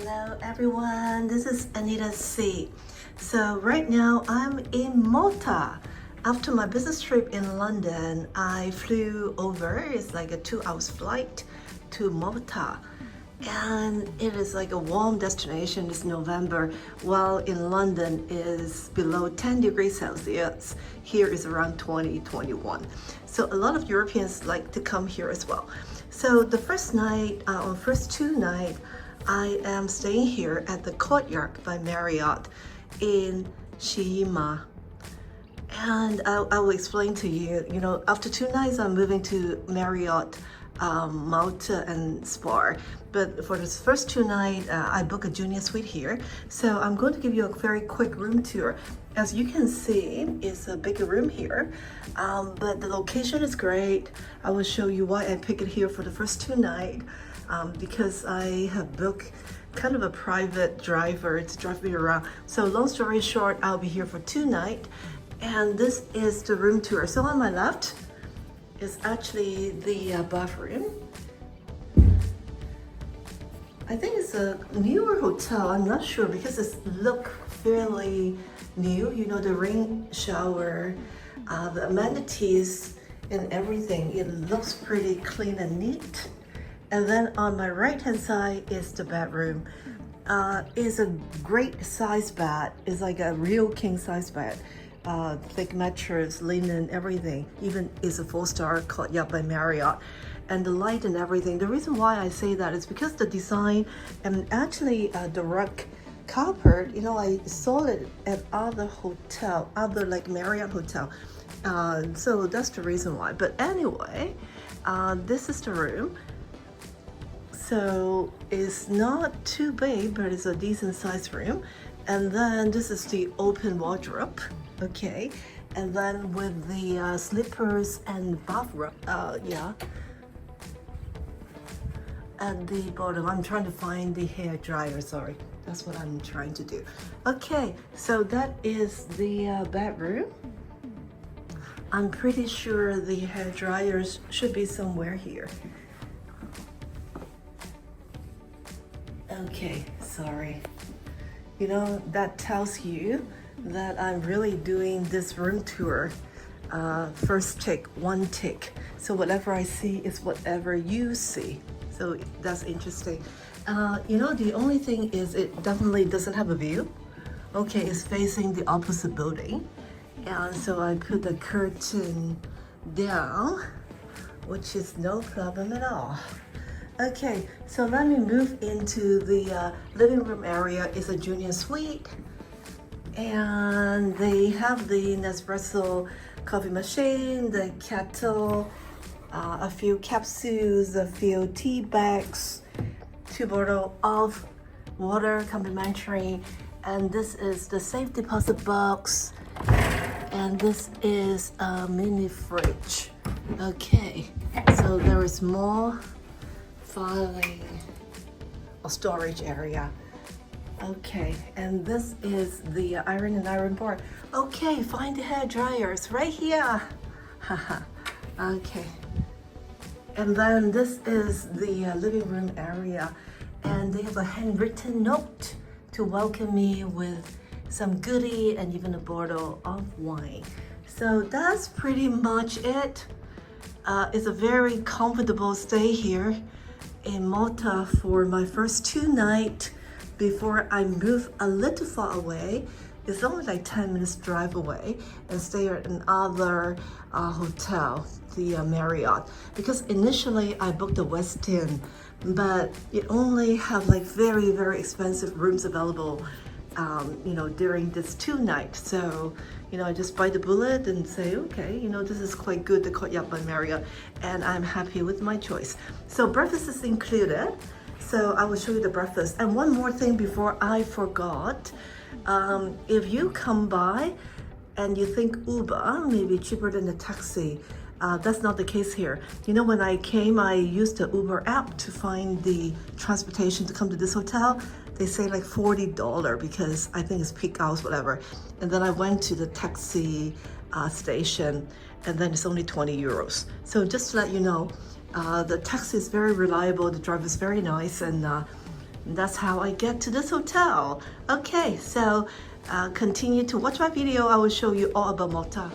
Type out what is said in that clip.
Hello everyone, this is Anita C. So right now I'm in Malta. After my business trip in London, I flew over. It's like a 2 hour flight to Malta. And it is like a warm destination. It's November, while in London is below 10 degrees Celsius. Here is around 20, 21. So a lot of Europeans like to come here as well. So the first night, or first 2 nights, I am staying here at the Courtyard by Marriott in Sliema. And I will explain to you, after 2 nights, I'm moving to Marriott Malta and Spa. But for the first 2 nights, I booked a junior suite here. So I'm going to give you a very quick room tour. As you can see, it's a bigger room here, but the location is great. I will show you why I picked it here for the first 2 nights, because I have booked kind of a private driver to drive me around. So long story short, I'll be here for 2 nights, and this is the room tour. So on my left is actually the bathroom. I think it's a newer hotel. I'm not sure because it looks fairly new. The rain shower, the amenities and everything. It looks pretty clean and neat. And then on my right hand side is the bedroom. It's a great size bed. It's like a real king size bed. Thick mattress, linen, everything. Even is a 4-star Courtyard by Marriott. And the light and everything. The reason why I say that is because the design and actually the rug carpet, I saw it at other hotel, other like Marriott hotel. So that's the reason why. But anyway, this is the room. So it's not too big, but it's a decent sized room. And then this is the open wardrobe. Okay, and then with the slippers and bathrobe, at the bottom. I'm trying to find the hair dryer, sorry. That's what I'm trying to do. Okay, so that is the bedroom. I'm pretty sure the hair dryers should be somewhere here. Okay, sorry. That tells you that I'm really doing this room tour. First take, one take. So whatever I see is whatever you see. So that's interesting. The only thing is it definitely doesn't have a view. Okay, it's facing the opposite building. And so I put the curtain down, which is no problem at all. Okay, so let me move into the living room area. It's a junior suite. And they have the Nespresso coffee machine, the kettle, a few capsules, a few tea bags, 2 bottles of water complimentary, and this is the safe deposit box, and this is a mini fridge. Okay, so there is more filing or storage area. Okay, and this is the iron board. Okay, find the hair dryers right here. Haha. Okay. And then this is the living room area, and they have a handwritten note to welcome me with some goodie and even a bottle of wine. So that's pretty much it. It's a very comfortable stay here in Malta for my first 2 nights before I move a little far away. It's only like 10 minutes drive away and stay at another hotel, the Marriott. Because initially I booked the West End, but it only have like very, very expensive rooms available, during this 2 nights. So, I just bite the bullet and say, okay, this is quite good, the Courtyard by Marriott, and I'm happy with my choice. So breakfast is included. So I will show you the breakfast. And one more thing before I forgot. If you come by and you think Uber may be cheaper than the taxi, that's not the case here. When I came, I used the Uber app to find the transportation to come to this hotel. They say like $40 because I think it's peak hours, whatever. And then I went to the taxi station, and then it's only 20 euros. So just to let you know, the taxi is very reliable, the driver is very nice, and That's how I get to this hotel. Okay, so continue to watch my video. I will show you all about Malta.